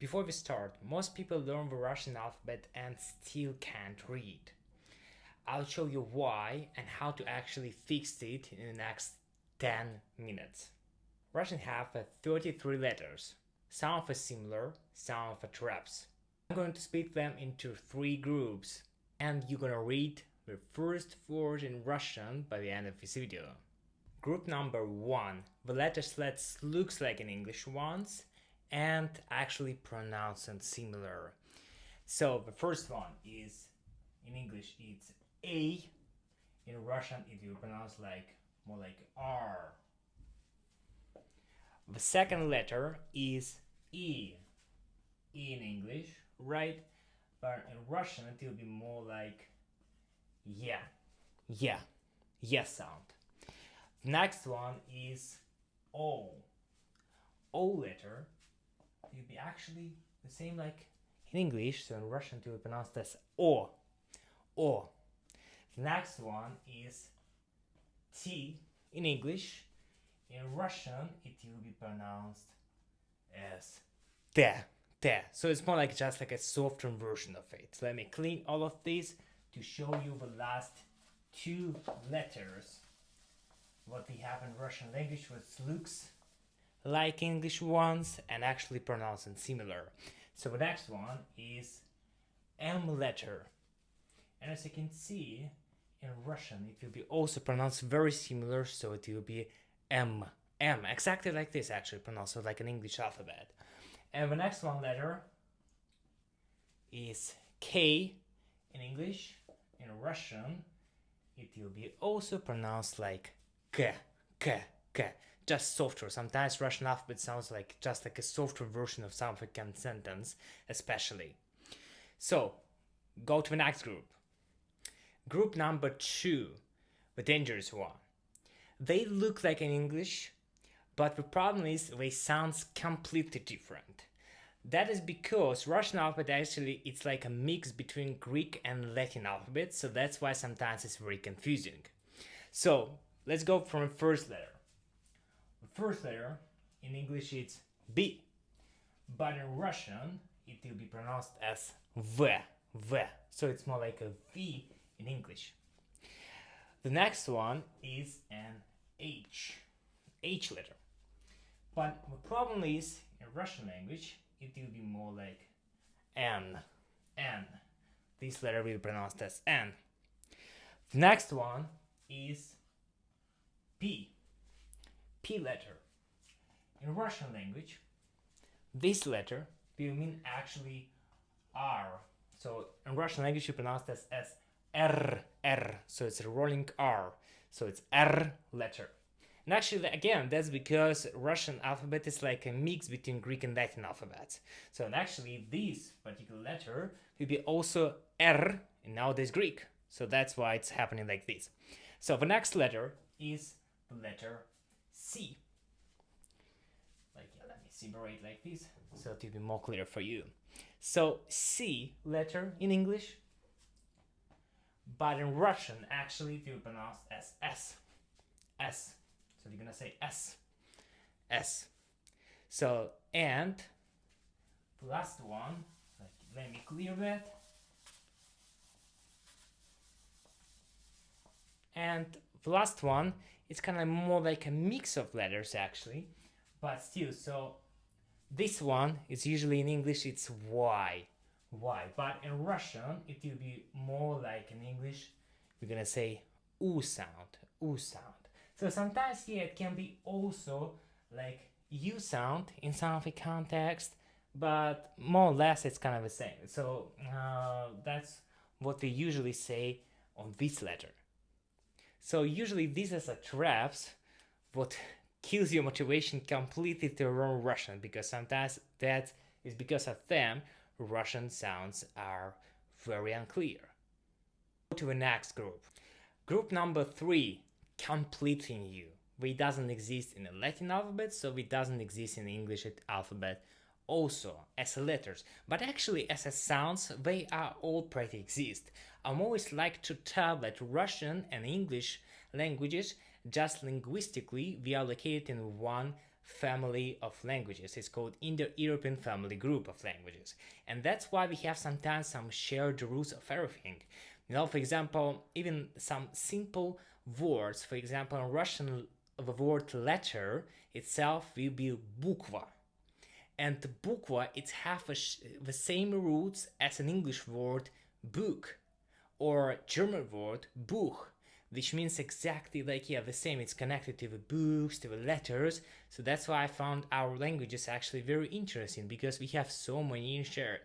Before we start, most people learn the Russian alphabet and still can't read. I'll show you why and how to actually fix it in the next 10 minutes. Russian have 33 letters. Some of are similar, some of are traps. I'm going to split them into 3 groups, and you're gonna read the first word in Russian by the end of this video. Group number 1. The letter sleds looks like an English ones and actually pronounced similar. So the first one is, in English it's A, in Russian it will pronounce like more like R. The second letter is E in English, right? But in Russian it will be more like yeah sound. The next one is O. O letter will be actually the same like in English, so in Russian it will be pronounced as O. O. The next one is T in English. In Russian it will be pronounced as T. T. So it's more like just like a softer version of it. So let me clean all of these to show you the last 2 letters. What we have in Russian language, which looks like English ones and actually pronounced similar. So the next one is M letter. And as you can see, in Russian it will be also pronounced very similar, so it will be M. M, exactly like this, actually pronounced like an English alphabet. And the next one letter is K in English. In Russian it will be also pronounced like K, K, K, just softer. Sometimes Russian alphabet sounds like just like a softer version of some African sentence, especially. So, go to the next group. Group number 2, the dangerous one. They look like in English, but the problem is they sound completely different. That is because Russian alphabet actually it's like a mix between Greek and Latin alphabet, so that's why sometimes it's very confusing. So let's go from the first letter. The first letter in English it's B, but in Russian it will be pronounced as V, V. So it's more like a V in English. The next one is an H, H letter. But the problem is in Russian language it will be more like N, N. This letter will be pronounced as N. The next one is P, P letter. In Russian language, this letter will mean actually R. So in Russian language you pronounce this as R, R. So it's a rolling R. So it's R letter. And actually, again, that's because Russian alphabet is like a mix between Greek and Latin alphabets. So actually, this particular letter will be also R, and nowadays Greek. So that's why it's happening like this. So the next letter is the letter C. Like, let me separate like this, so it will be more clear for you. So C letter in English, but in Russian, actually, it will be pronounced as S. S. So you're gonna say S, S. So, and the last one, let me clear that. And the last one, it's kind of more like a mix of letters actually, but still, so this one is usually in English, it's Y, Y. But in Russian, it will be more like in English, we're gonna say U sound, U sound. So sometimes, yeah, it can be also like U sound in some of the context, but more or less it's kind of the same. So that's what we usually say on this letter. So usually these are traps, what kills your motivation completely to learn Russian, because sometimes that is because of them Russian sounds are very unclear. Go to the next group. Group number 3. Completely new. It doesn't exist in the Latin alphabet, so it doesn't exist in the English alphabet also as letters, but actually as a sounds they are all pretty exist. I'm always like to tell that Russian and English languages just linguistically we are located in one family of languages. It's called Indo-European family group of languages. And that's why we have sometimes some shared roots of everything. You know, for example, even some simple words, for example, in Russian, the word letter itself will be bukva. And bukva, it has the same roots as an English word book or German word Buch, which means exactly like, yeah, the same. It's connected to the books, to the letters. So that's why I found our languages actually very interesting, because we have so many shared.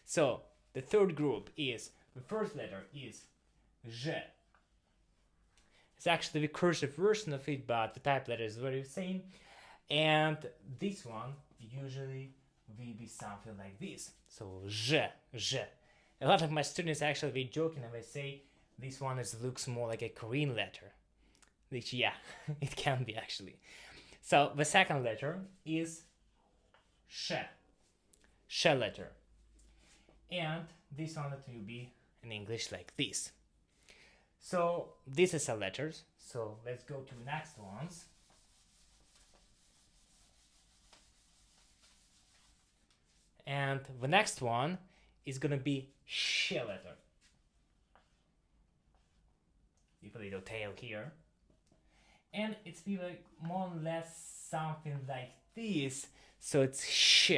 So the third group is, the first letter is Z. It's actually the cursive version of it, but the type letter is very same. And this one usually will be something like this. So Z, Z. A lot of my students actually be joking and they say this one looks more like a Korean letter. Which, yeah, it can be actually. So the second letter is Sh. Sh letter. And this one will be in English like this. So this is a letters. So let's go to the next ones. And the next one is gonna be Sh letter. With a little tail here. And it's be like more or less something like this. So it's Sh.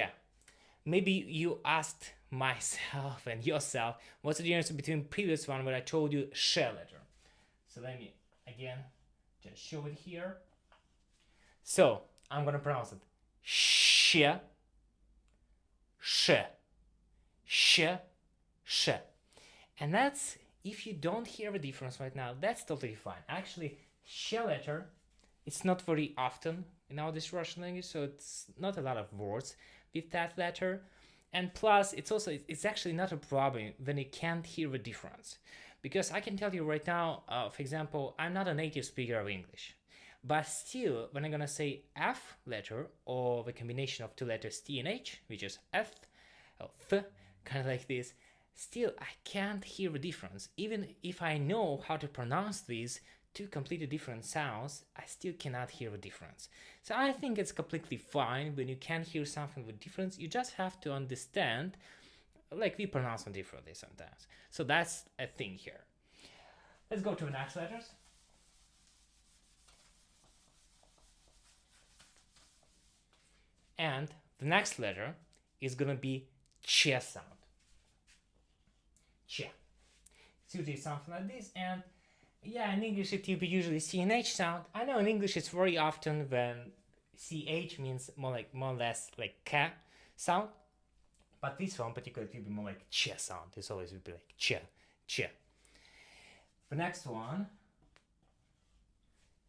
Maybe you asked myself and yourself, what's the difference between previous one where I told you Sh letter? So let me again just show it here. So I'm gonna pronounce it Sh, Sh, Sh, Sh. And that's, if you don't hear the difference right now, that's totally fine. Actually, Sh letter, it's not very often in our this Russian language, so it's not a lot of words with that letter. And plus, it's actually not a problem when you can't hear the difference. Because I can tell you right now, for example, I'm not a native speaker of English. But still, when I'm gonna say F letter, or the combination of two letters T and H, which is F, or Th, kind of like this, still I can't hear the difference. Even if I know how to pronounce these two completely different sounds, I still cannot hear the difference. So I think it's completely fine when you can't hear something with difference. You just have to understand, like we pronounce them differently sometimes. So that's a thing here. Let's go to the next letters. And the next letter is gonna be Ch sound. Ch. It's usually something like this, and yeah, in English it will be usually CH sound. I know in English it's very often when CH means more or less like K sound, but this one particularly will be more like Ch sound. This always will be like Ch, Ch. The next one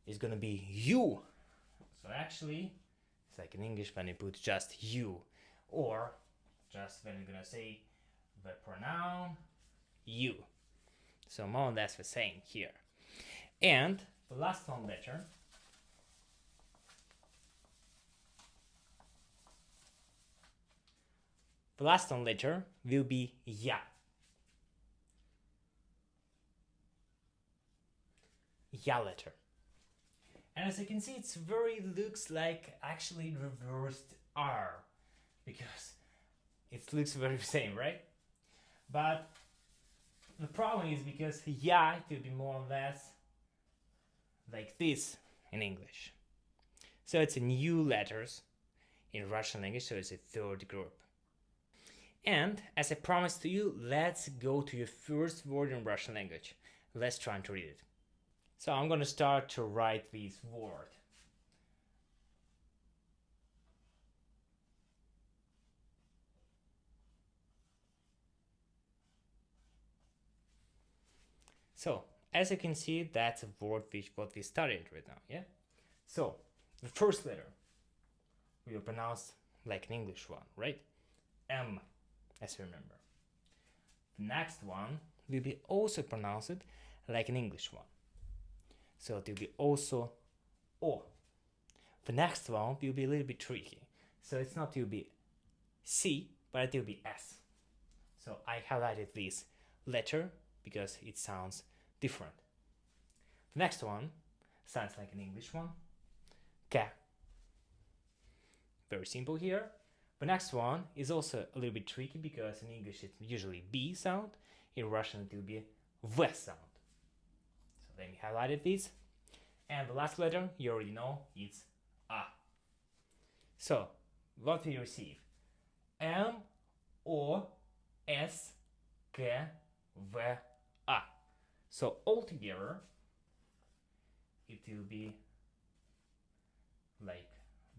is gonna be U. So actually, it's like in English when you put just U, or just when you're gonna say the pronoun you. So more or less the same here. And the last one letter will be Ya. Ya letter. And as you can see, it's looks like actually reversed R, because it looks very same, right? But the problem is because Ya, it will be more or less like this in English. So it's a new letters in Russian language, so it's a third group. And as I promised to you, let's go to your first word in Russian language. Let's try to read it. So I'm going to start to write this word. So as you can see, that's a word what we studied right now, yeah? So the first letter we will pronounce like an English one, right? M, as you remember. The next one will be also pronounced like an English one. So it will be also O. The next one will be a little bit tricky. So it's not will be C, but it will be S. So I highlighted this letter because it sounds different. The next one sounds like an English one. K. very simple here. The next one is also a little bit tricky because in English it's usually B sound, in Russian it will be V sound. So let me highlight this. And the last letter, you already know, it's A. So, what we receive? M, O, S, K, V, A. So, altogether, it will be like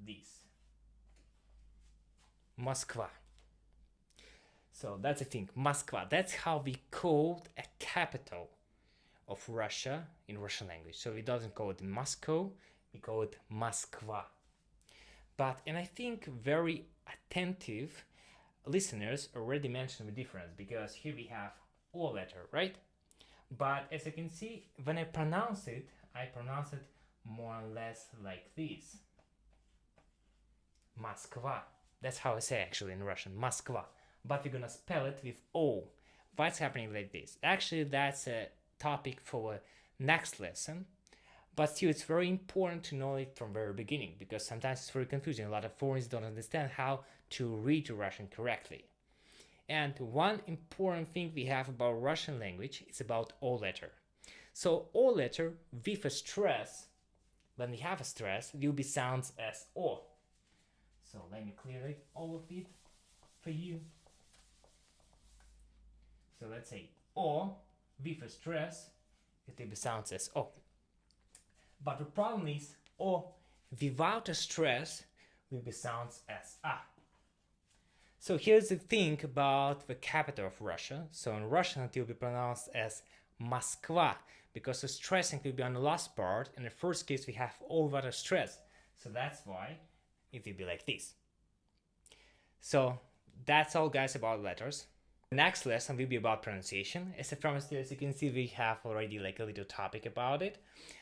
this. Moskva. So, that's the thing, Moskva. That's how we called a capital of Russia in Russian language. So we doesn't call it Moscow, we call it Moskva. But, and I think very attentive listeners already mentioned the difference, because here we have O letter, right? But as you can see, when I pronounce it more or less like this. Moskva. That's how I say actually in Russian, Moskva. But we're gonna spell it with O. What's happening like this? Actually, that's a topic for next lesson, but still it's very important to know it from very beginning, because sometimes it's very confusing. A lot of foreigners don't understand how to read Russian correctly. And one important thing we have about Russian language is about O letter. So O letter with a stress, when we have a stress, will be sounds as O. So let me clear it, all of it for you. So let's say O with a stress, it will be sounds as O. But the problem is O without a stress will be sounds as A. So here's the thing about the capital of Russia. So in Russian it will be pronounced as Moskva, because the stressing will be on the last part. In the first case we have O without a stress. So that's why it will be like this. So that's all guys about letters. The next lesson will be about pronunciation. As I promised you, as you can see, we have already like a little topic about it.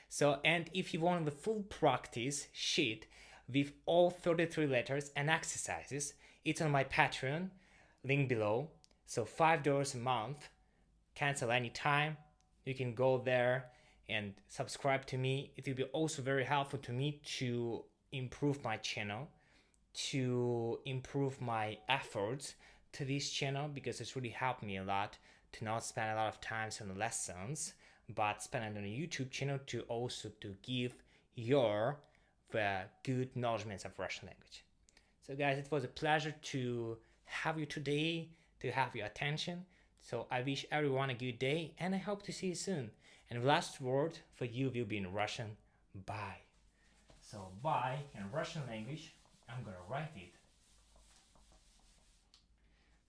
So, and if you want the full practice sheet with all 33 letters and exercises, it's on my Patreon, link below. So $5 a month, cancel anytime. You can go there and subscribe to me. It will be also very helpful to me to improve my channel, to improve my efforts to this channel, because it's really helped me a lot to not spend a lot of time on the lessons, but spend it on a YouTube channel to also to give your good knowledge of Russian language. So guys, it was a pleasure to have you today, to have your attention. So I wish everyone a good day, and I hope to see you soon. And the last word for you will be in Russian, bye. So bye in Russian language, I'm gonna write it.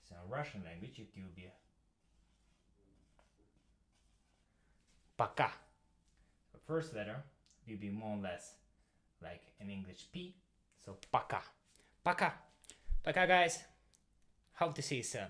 So in Russian language it will be пока. The first letter will be more or less like in English P. So пока. Пока. Пока guys. Hope to see you soon.